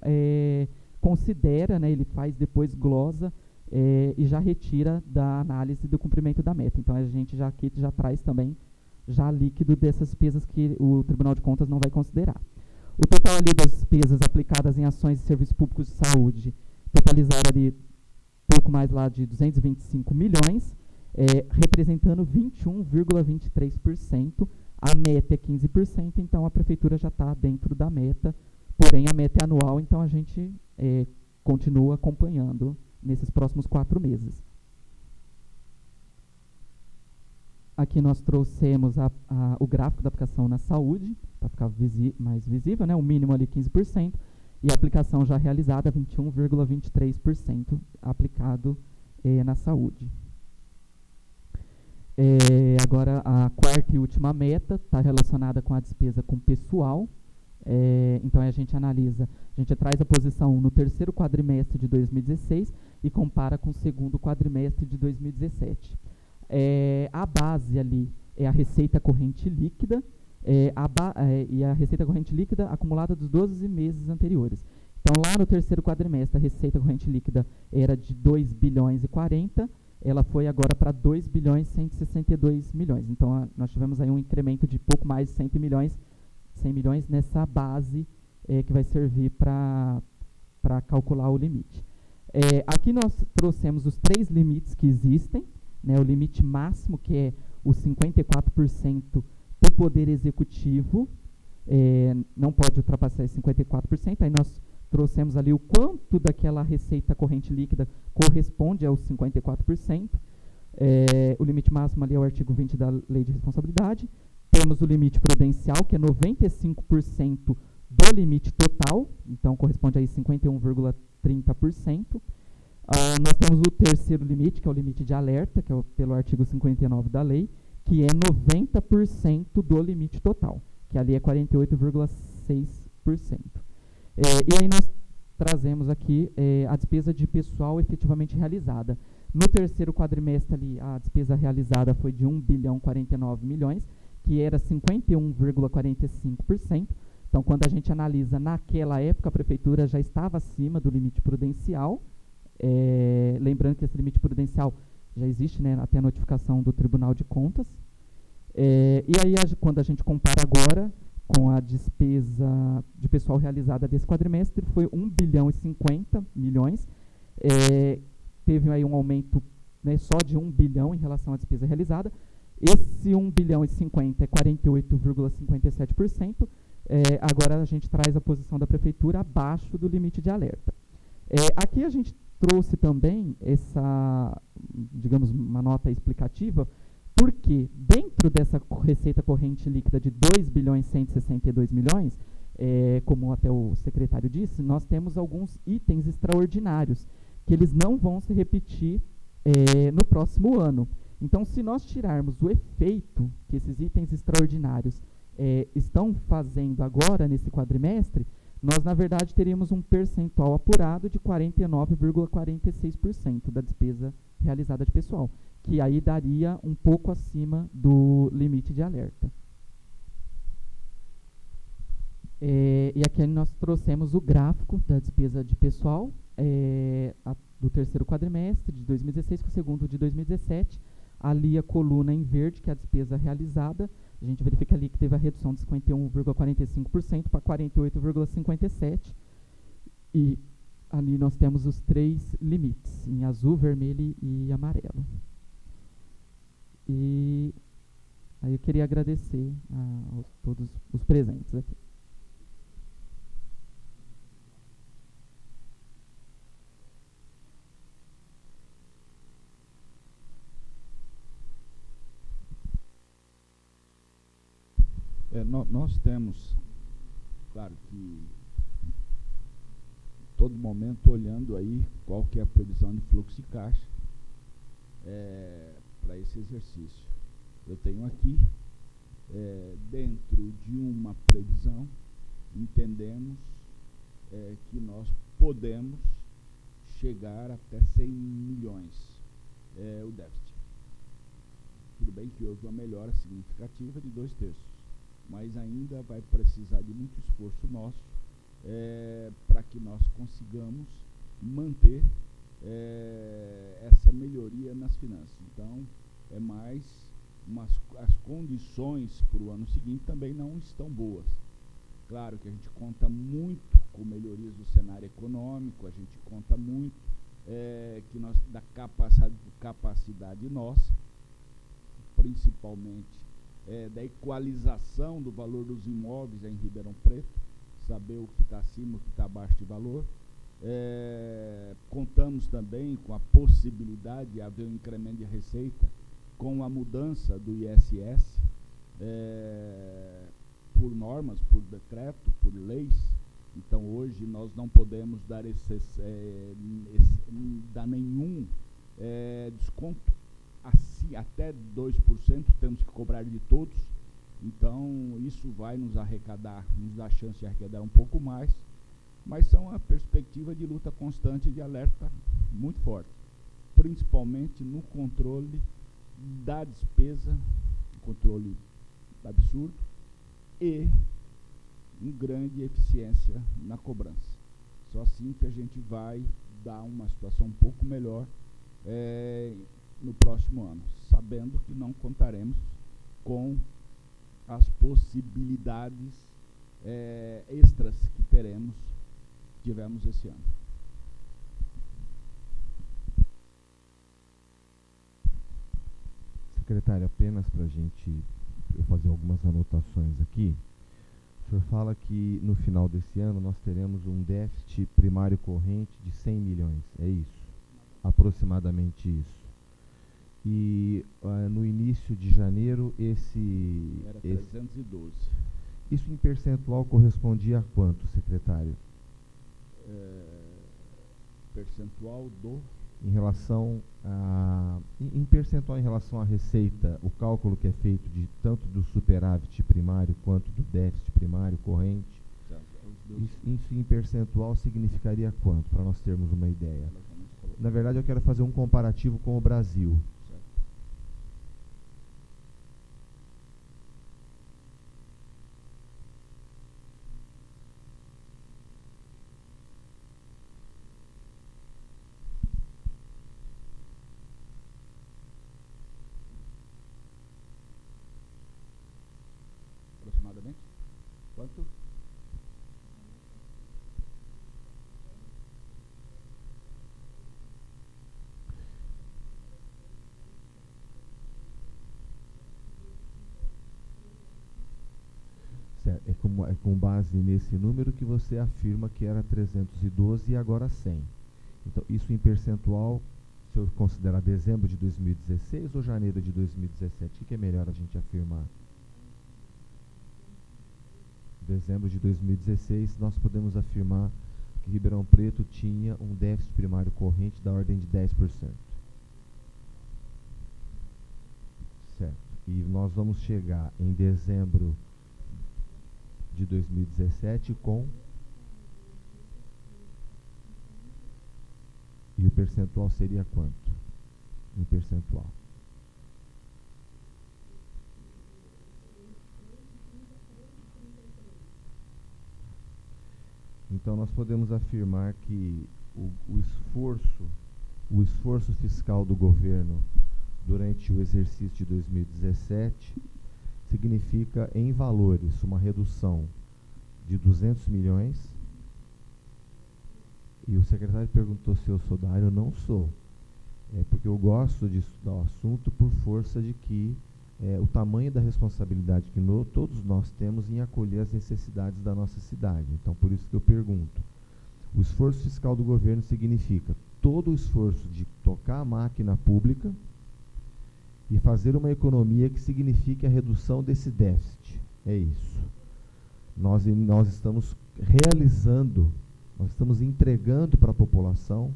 considera, né, ele faz depois glosa e já retira da análise do cumprimento da meta. Então, a gente aqui já traz também já líquido dessas despesas que o Tribunal de Contas não vai considerar. O total ali das despesas aplicadas em ações e serviços públicos de saúde totalizaram ali pouco mais lá de 225 milhões, representando 21,23%. A meta é 15%, então a prefeitura já está dentro da meta, porém a meta é anual, então a gente continua acompanhando nesses próximos 4 meses. Aqui nós trouxemos o gráfico da aplicação na saúde, para ficar mais visível, né? O mínimo ali 15%, e a aplicação já realizada 21,23% aplicado na saúde. Agora, a quarta e última meta está relacionada com a despesa com pessoal. Então, a gente analisa, a gente traz a posição no terceiro quadrimestre de 2016 e compara com o segundo quadrimestre de 2017. A base ali é a receita corrente líquida, e a receita corrente líquida acumulada dos 12 meses anteriores. Então, lá no terceiro quadrimestre, a receita corrente líquida era de 2 bilhões e 40, ela foi agora para 2 bilhões e 162 milhões. Então, nós tivemos aí um incremento de pouco mais de 100 milhões nessa base que vai servir para calcular o limite. Aqui nós trouxemos os 3 limites que existem, né, o limite máximo, que é os 54% do Poder Executivo, não pode ultrapassar 54%, aí nós trouxemos ali o quanto daquela receita corrente líquida corresponde aos 54%. O limite máximo ali é o artigo 20 da Lei de Responsabilidade. Temos o limite prudencial, que é 95% do limite total, então corresponde a 51,30%. Nós temos o terceiro limite, que é o limite de alerta, que é pelo artigo 59 da lei, que é 90% do limite total, que ali é 48,6%. E aí nós trazemos aqui a despesa de pessoal efetivamente realizada. No terceiro quadrimestre, ali, a despesa realizada foi de 1 bilhão 49 milhões, que era 51,45%. Então, quando a gente analisa naquela época, a prefeitura já estava acima do limite prudencial. Lembrando que esse limite prudencial já existe, né, até a notificação do Tribunal de Contas. E aí, quando a gente compara agora com a despesa de pessoal realizada desse quadrimestre, foi 1 bilhão e 50 milhões. Teve aí um aumento, né, só de 1 bilhão em relação à despesa realizada. Esse 1 bilhão e 50 é 48,57%. Agora a gente traz a posição da prefeitura abaixo do limite de alerta. Aqui a gente trouxe também essa, digamos, uma nota explicativa, Porque dentro dessa receita corrente líquida de 2 bilhões 162 milhões, como até o secretário disse, nós temos alguns itens extraordinários, que eles não vão se repetir no próximo ano. Então, se nós tirarmos o efeito que esses itens extraordinários estão fazendo agora, nesse quadrimestre, nós, na verdade, teríamos um percentual apurado de 49,46% da despesa realizada de pessoal, que aí daria um pouco acima do limite de alerta. E aqui nós trouxemos o gráfico da despesa de pessoal do terceiro quadrimestre de 2016 com o segundo de 2017. Ali a coluna em verde, que é a despesa realizada, a gente verifica ali que teve a redução de 51,45% para 48,57%. E ali nós temos os 3 limites, em azul, vermelho e amarelo. E aí eu queria agradecer a todos os presentes aqui. Nós temos, claro que todo momento olhando aí qual que é a previsão de fluxo de caixa para esse exercício. Eu tenho aqui, dentro de uma previsão, entendemos que nós podemos chegar até 100 milhões o déficit. Tudo bem que houve uma melhora significativa de 2/3. Mas ainda vai precisar de muito esforço nosso para que nós consigamos manter essa melhoria nas finanças. Então, as condições para o ano seguinte também não estão boas. Claro que a gente conta muito com melhorias do cenário econômico, a gente conta muito da capacidade nossa, principalmente da equalização do valor dos imóveis em Ribeirão Preto, saber o que está acima, o que está abaixo de valor. Contamos também com a possibilidade de haver um incremento de receita com a mudança do ISS por normas, por decreto, por leis. Então, hoje, nós não podemos dar dar nenhum desconto. Assim, até 2% temos que cobrar de todos. Então, isso vai nos arrecadar, nos dá a chance de arrecadar um pouco mais, mas são a perspectiva de luta constante e de alerta muito forte, principalmente no controle da despesa, controle absurdo, e uma grande eficiência na cobrança. Só assim que a gente vai dar uma situação um pouco melhor no próximo ano, sabendo que não contaremos com as possibilidades extras que tivemos esse ano. Secretário, apenas para eu fazer algumas anotações aqui. O senhor fala que no final desse ano nós teremos um déficit primário corrente de 100 milhões, é isso? Aproximadamente isso. E no início de janeiro era 312. Isso em percentual correspondia a quanto, secretário? Percentual do... Em relação em percentual em relação à receita, o cálculo que é feito de tanto do superávit primário quanto do déficit primário corrente, isso em percentual significaria quanto, para nós termos uma ideia? Na verdade, eu quero fazer um comparativo com o Brasil. Aproximadamente? Quanto? Certo. É com base nesse número que você afirma que era 312 e agora 100. Então, isso em percentual se eu considerar dezembro de 2016 ou janeiro de 2017, o que é melhor a gente afirmar? Dezembro de 2016, nós podemos afirmar que Ribeirão Preto tinha um déficit primário corrente da ordem de 10%. Certo. E nós vamos chegar em dezembro de 2017 com... E o percentual seria quanto? Em percentual. Então nós podemos afirmar que o esforço fiscal do governo durante o exercício de 2017 significa, em valores, uma redução de 200 milhões. E o secretário perguntou se eu sou da área. Eu não sou. É porque eu gosto de estudar o assunto por força de que o tamanho da responsabilidade que todos nós temos em acolher as necessidades da nossa cidade. Então, por isso que eu pergunto. O esforço fiscal do governo significa todo o esforço de tocar a máquina pública e fazer uma economia que signifique a redução desse déficit. É isso. Nós estamos realizando, nós estamos entregando para a população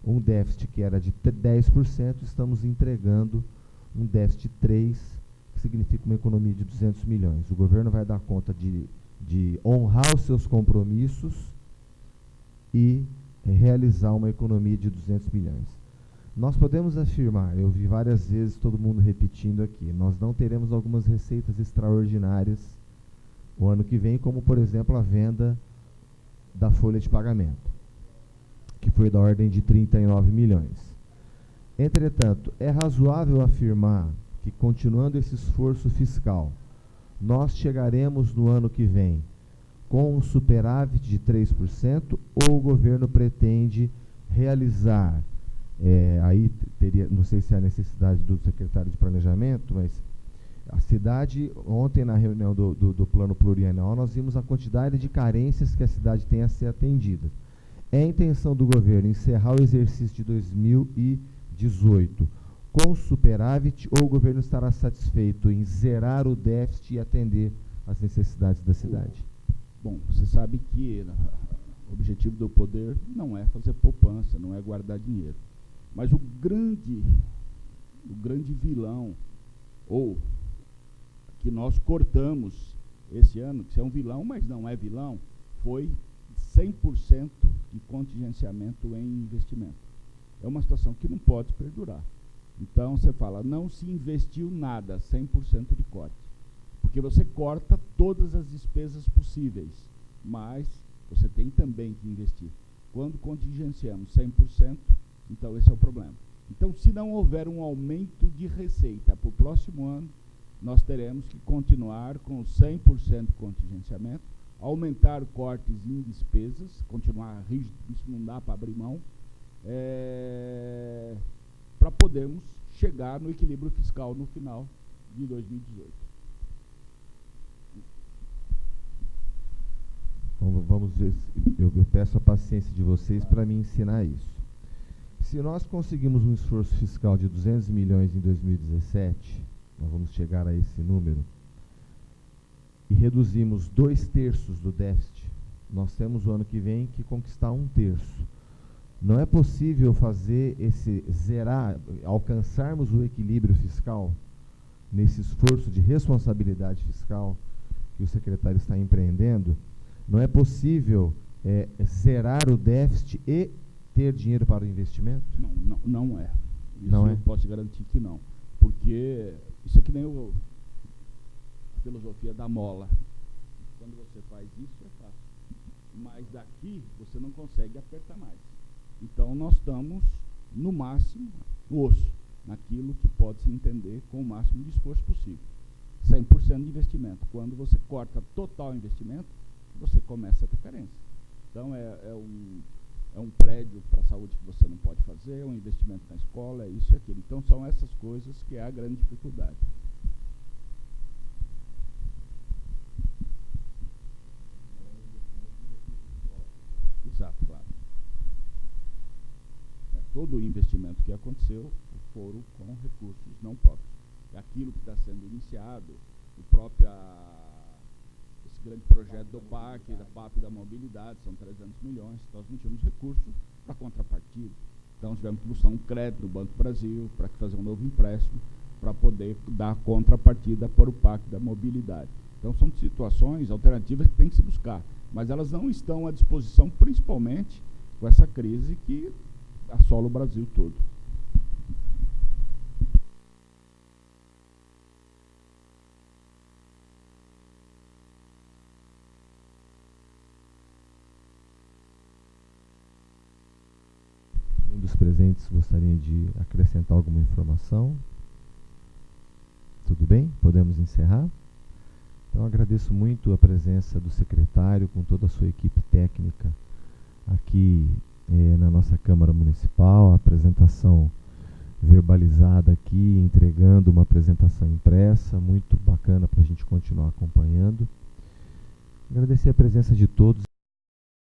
um déficit que era de 10%, estamos entregando um déficit 3%, que significa uma economia de 200 milhões. O governo vai dar conta de honrar os seus compromissos e realizar uma economia de 200 milhões. Nós podemos afirmar, eu vi várias vezes todo mundo repetindo aqui, nós não teremos algumas receitas extraordinárias o ano que vem, como, por exemplo, a venda da folha de pagamento, que foi da ordem de 39 milhões. Entretanto, é razoável afirmar que, continuando esse esforço fiscal, nós chegaremos no ano que vem com um superávit de 3%, ou o governo pretende realizar, aí teria, não sei se há necessidade do secretário de planejamento, mas a cidade, ontem na reunião do plano plurianual, nós vimos a quantidade de carências que a cidade tem a ser atendida. É a intenção do governo encerrar o exercício de 2018 com superávit, ou o governo estará satisfeito em zerar o déficit e atender às necessidades da cidade? Bom, você sabe que o objetivo do poder não é fazer poupança, não é guardar dinheiro. Mas o grande vilão, ou que nós cortamos esse ano, que é um vilão, mas não é vilão, foi 100% de contingenciamento em investimento. É uma situação que não pode perdurar. Então, você fala, não se investiu nada, 100% de corte. Porque você corta todas as despesas possíveis, mas você tem também que investir. Quando contingenciamos 100%, então esse é o problema. Então, se não houver um aumento de receita para o próximo ano, nós teremos que continuar com 100% de contingenciamento, aumentar cortes em despesas, continuar rígido, isso não dá para abrir mão, para podermos chegar no equilíbrio fiscal no final de 2018. Vamos ver, eu peço a paciência de vocês para me ensinar isso. Se nós conseguimos um esforço fiscal de 200 milhões em 2017, nós vamos chegar a esse número, e reduzimos 2/3 do déficit, nós temos o ano que vem que conquistar 1/3. Não é possível fazer alcançarmos o equilíbrio fiscal nesse esforço de responsabilidade fiscal que o secretário está empreendendo. Não é possível zerar o déficit e ter dinheiro para o investimento? Não é. Isso não eu posso garantir que não. Porque isso é que nem a filosofia da mola. Quando você faz isso, é fácil. Mas daqui você não consegue apertar mais. Então nós estamos, no máximo, no osso, naquilo que pode se entender com o máximo de esforço possível. 100% de investimento. Quando você corta total investimento, você começa a ter carência. Então é um prédio para a saúde que você não pode fazer, é um investimento na escola, é isso e aquilo. Então são essas coisas que é a grande dificuldade. Exato, claro. todo o investimento que aconteceu foram com recursos não próprios. Aquilo que está sendo iniciado, esse grande projeto do PAC, da PAP da mobilidade, são 300 milhões, nós não tínhamos recursos para contrapartida. Então tivemos que buscar um crédito no Banco do Brasil para fazer um novo empréstimo para poder dar contrapartida para o PAC da mobilidade. Então são situações alternativas que tem que se buscar, mas elas não estão à disposição, principalmente com essa crise que assola o Brasil todo. Alguém dos presentes gostaria de acrescentar alguma informação? Tudo bem? Podemos encerrar? Então, agradeço muito a presença do secretário com toda a sua equipe técnica aqui na nossa Câmara Municipal, a apresentação verbalizada aqui, entregando uma apresentação impressa, muito bacana para a gente continuar acompanhando. Agradecer a presença de todos.